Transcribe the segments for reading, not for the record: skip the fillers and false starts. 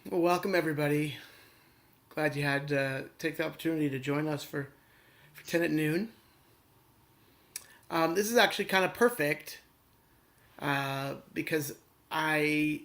Well, welcome everybody. Glad you had take the opportunity to join us for 10 at noon. This is actually kind of perfect because I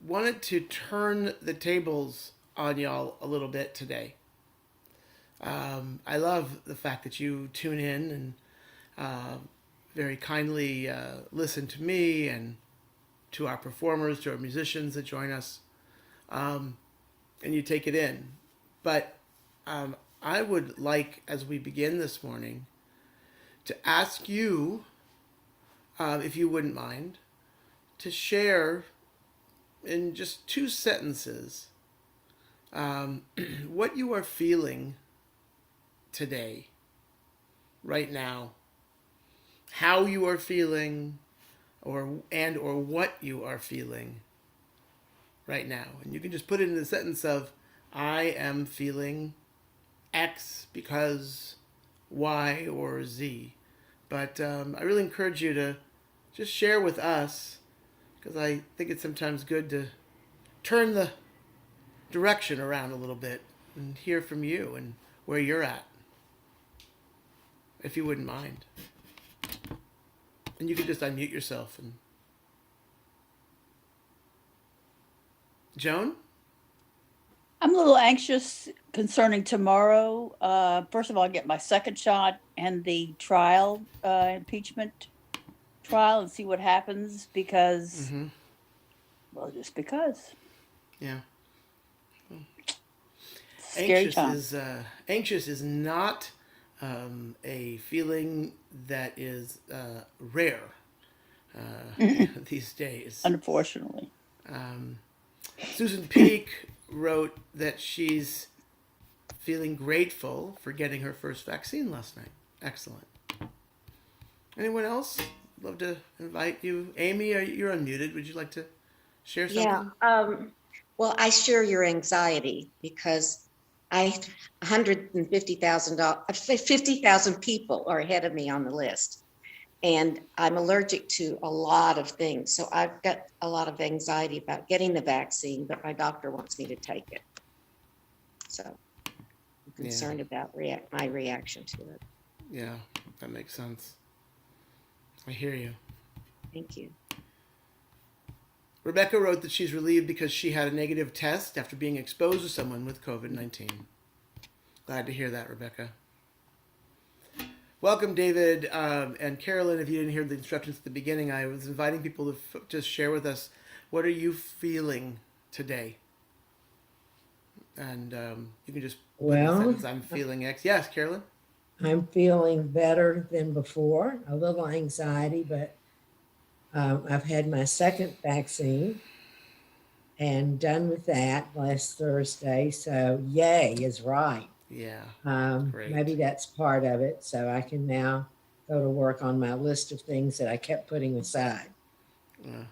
wanted to turn the tables on y'all a little bit today. I love the fact that you tune in and uh, very kindly listen to me and to our performers, to our musicians that join us, um, and you take it in. But I would like, as we begin this morning, to ask you, if you wouldn't mind, to share in just two sentences um, what you are feeling today, right now, how you are feeling, or what you are feeling right now. And you can just put it in the sentence of, I am feeling X because Y or Z. But I really encourage you to just share with us because I think it's sometimes good to turn the direction around a little bit and hear from you and where you're at, if you wouldn't mind. And you can just unmute yourself. And Joan? I'm a little anxious concerning tomorrow. First of all, I get my second shot and the trial, impeachment trial, and see what happens because, Mm-hmm. well, just because. Yeah. Scary Anxious time. is anxious is not a feeling that is rare these days. Unfortunately. Um, Susan Peak wrote that she's feeling grateful for getting her first vaccine last night. Excellent. Anyone else? Love to invite you. Amy, you're unmuted. Would you like to share Yeah. something? Well, I share your anxiety because I $150,000, 50,000 people are ahead of me on the list. And I'm allergic to a lot of things. So I've got a lot of anxiety about getting the vaccine, but my doctor wants me to take it. So I'm Yeah, concerned about my reaction to it. yeah, that makes sense. I hear you. Thank you. Rebecca wrote that she's relieved because she had a negative test after being exposed to someone with COVID 19. Glad to hear that, Rebecca. Welcome, David and Carolyn. If you didn't hear the instructions at the beginning, I was inviting people to just share with us what are you feeling today, and you can just put in the Well, sentence, "I'm feeling X." Yes, Carolyn. I'm feeling better than before, a little anxiety, but I've had my second vaccine and done with that last Thursday. So, yay is right. Yeah, Maybe great. that's part of it. So I can now go to work on my list of things that I kept putting aside.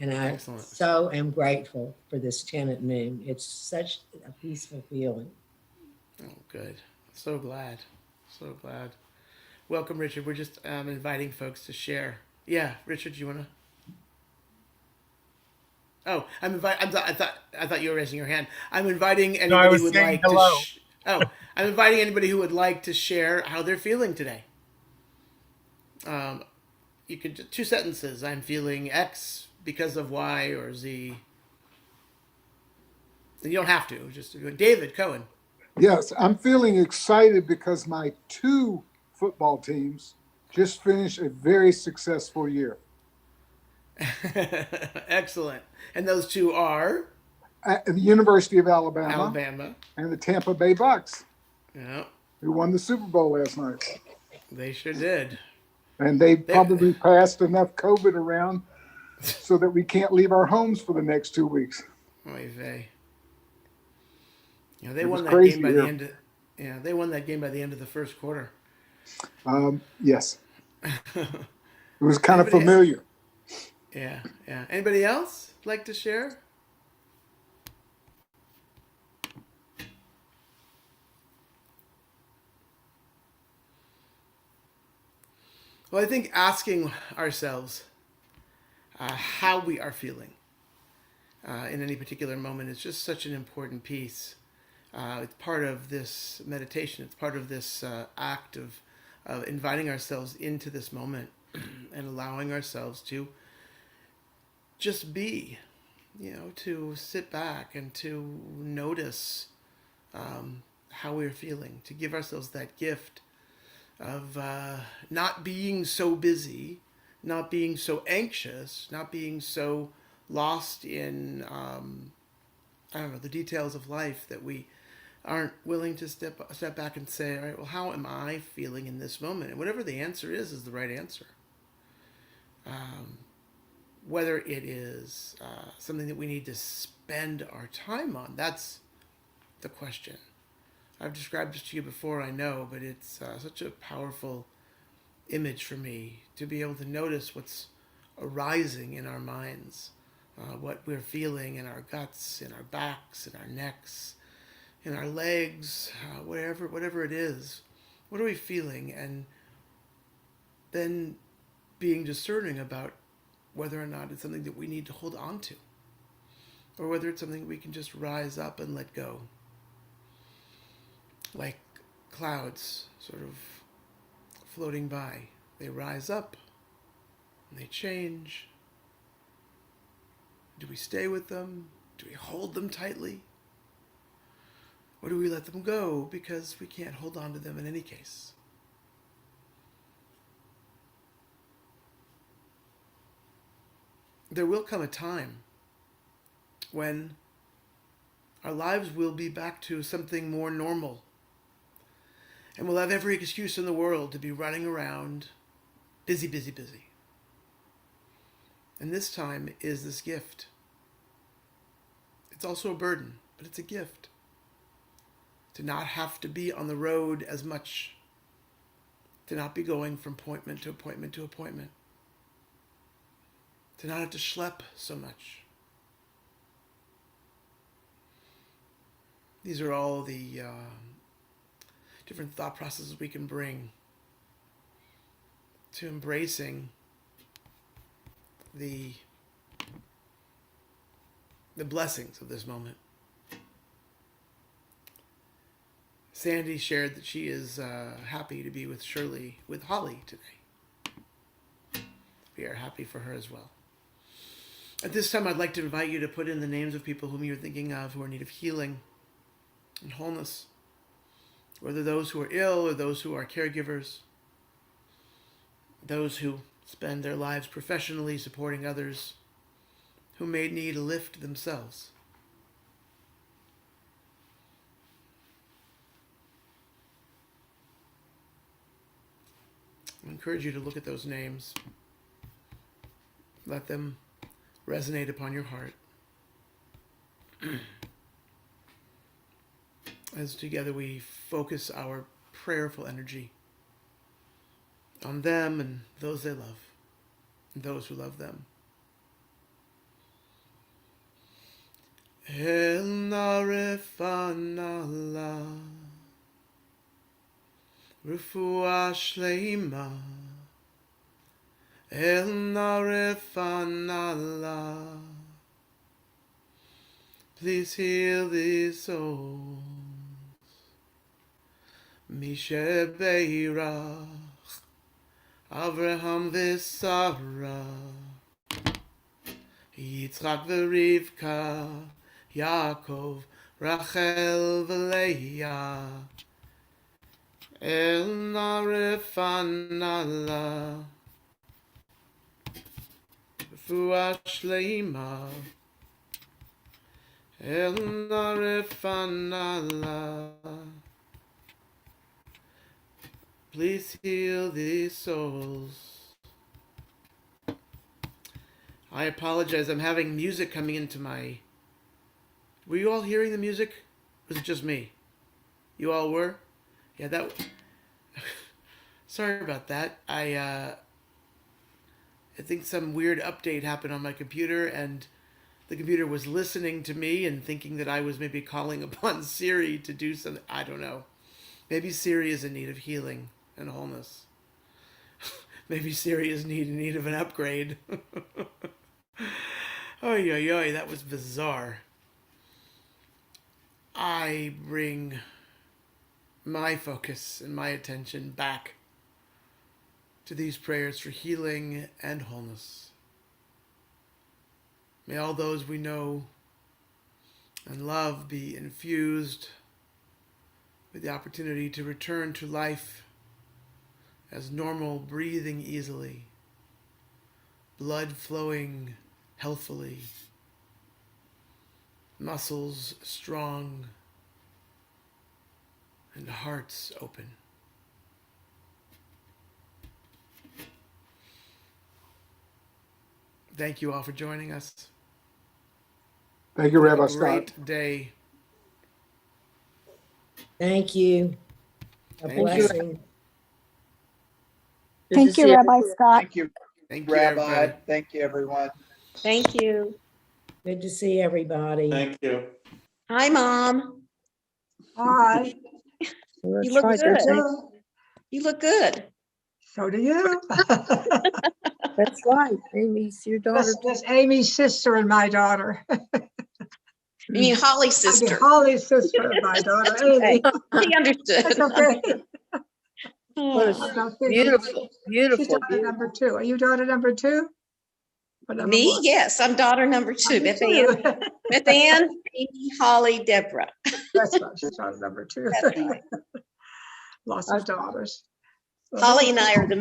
And I Excellent. so am grateful for this tenant moon. It's such a peaceful feeling. Oh, good. So glad. So glad. Welcome, Richard. We're just inviting folks to share. Yeah, Richard, you wanna? Oh, I thought you were raising your hand. I'm inviting No, I anybody who was would saying like to. hello. Oh, I'm inviting anybody who would like to share how they're feeling today. Um, you could two sentences. I'm feeling X because of Y or Z. And you don't have to. Just David Cohen. Yes, I'm feeling excited because my two football teams just finished a very successful year. Excellent. And those two are At the University of Alabama Alabama. and the Tampa Bay Bucks, Yeah, who won the Super Bowl last night. they sure did. And they They, probably passed enough COVID around so that we can't leave our homes for the next 2 weeks. oy vey. They It was won that game crazy by the here. end. Yeah, they won that game by the end of the first quarter. Yes, it was kind of Anybody? familiar. Yeah, yeah. Anybody else like to share? Well, I think asking ourselves how we are feeling in any particular moment is just such an important piece. It's part of this meditation. It's part of this act of inviting ourselves into this moment and allowing ourselves to just be, to sit back and to notice how we're feeling, to give ourselves that gift of not being so busy, not being so anxious, not being so lost in, I don't know, the details of life that we aren't willing to step back and say, all right, well, how am I feeling in this moment? And whatever the answer is the right answer. Whether it is something that we need to spend our time on, that's the question. I've described this to you before, I know, but it's such a powerful image for me to be able to notice what's arising in our minds, what we're feeling in our guts, in our backs, in our necks, in our legs, whatever it is. What are we feeling? And then being discerning about whether or not it's something that we need to hold on to, or whether it's something we can just rise up and let go. Like clouds sort of floating by. They rise up and they change. Do we stay with them? Do we hold them tightly? Or do we let them go because we can't hold on to them in any case? There will come a time when our lives will be back to something more normal. And we'll have every excuse in the world to be running around, busy, busy, busy. And this time is this gift. It's also a burden, but it's a gift. To not have to be on the road as much. To not be going from appointment to appointment to appointment. To not have to schlep so much. These are all the different thought processes we can bring to embracing the blessings of this moment. Sandy shared that she is happy to be with Holly today. We are happy for her as well. At this time, I'd like to invite you to put in the names of people whom you're thinking of who are in need of healing and wholeness, whether those who are ill or those who are caregivers, those who spend their lives professionally supporting others who may need a lift themselves. I encourage you to look at those names. Let them resonate upon your heart. As together we focus our prayerful energy on them and those they love, and those who love them. El Narefanala Refuah Shleima El Narefanala. Please heal these souls. Mishe Beirach Avraham v'Sara Yitzchak v'Rivka Yaakov Rachel v'Leah El Narefanala Refuah Shleima El Narefanala. Please heal these souls. I apologize. I'm having music coming into my... Were you all hearing the music? Or was it just me? You all were? Yeah, that... Sorry about that. I think some weird update happened on my computer, and the computer was listening to me and thinking that I was maybe calling upon Siri to do something. I don't know. Maybe Siri is in need of healing and wholeness. Maybe Siri is in need of an upgrade. Oy, oy, oy, that was bizarre. I bring my focus and my attention back to these prayers for healing and wholeness. May all those we know and love be infused with the opportunity to return to life as normal, breathing easily, blood flowing healthfully, muscles strong, and hearts open. Thank you all for joining us. Thank you, Have Rabbi a Scott. great day. Thank you. A Thank you. blessing. Good to Thank see you, Rabbi Scott. Thank you, Thank you, Rabbi. everybody. Thank you, everyone. Thank you. Good to see everybody. Thank you. Hi, Mom. Hi. You look good. You look good. So do you. That's right. Amy's your daughter. That's Amy's sister and my daughter. I mean, Holly's I sister. mean, Holly's sister and my daughter, Amy. He understood. That's okay. What a I'm not thinking- beautiful, She's beautiful, daughter beautiful. number 2. Are you daughter number 2? Or number Me? 1? Yes, I'm daughter number 2. Number Beth Ann, 2. Beth Ann, Amy, Holly, Deborah. That's right. She's daughter number 2. That's right. Lots of daughters. Well, Holly and I are the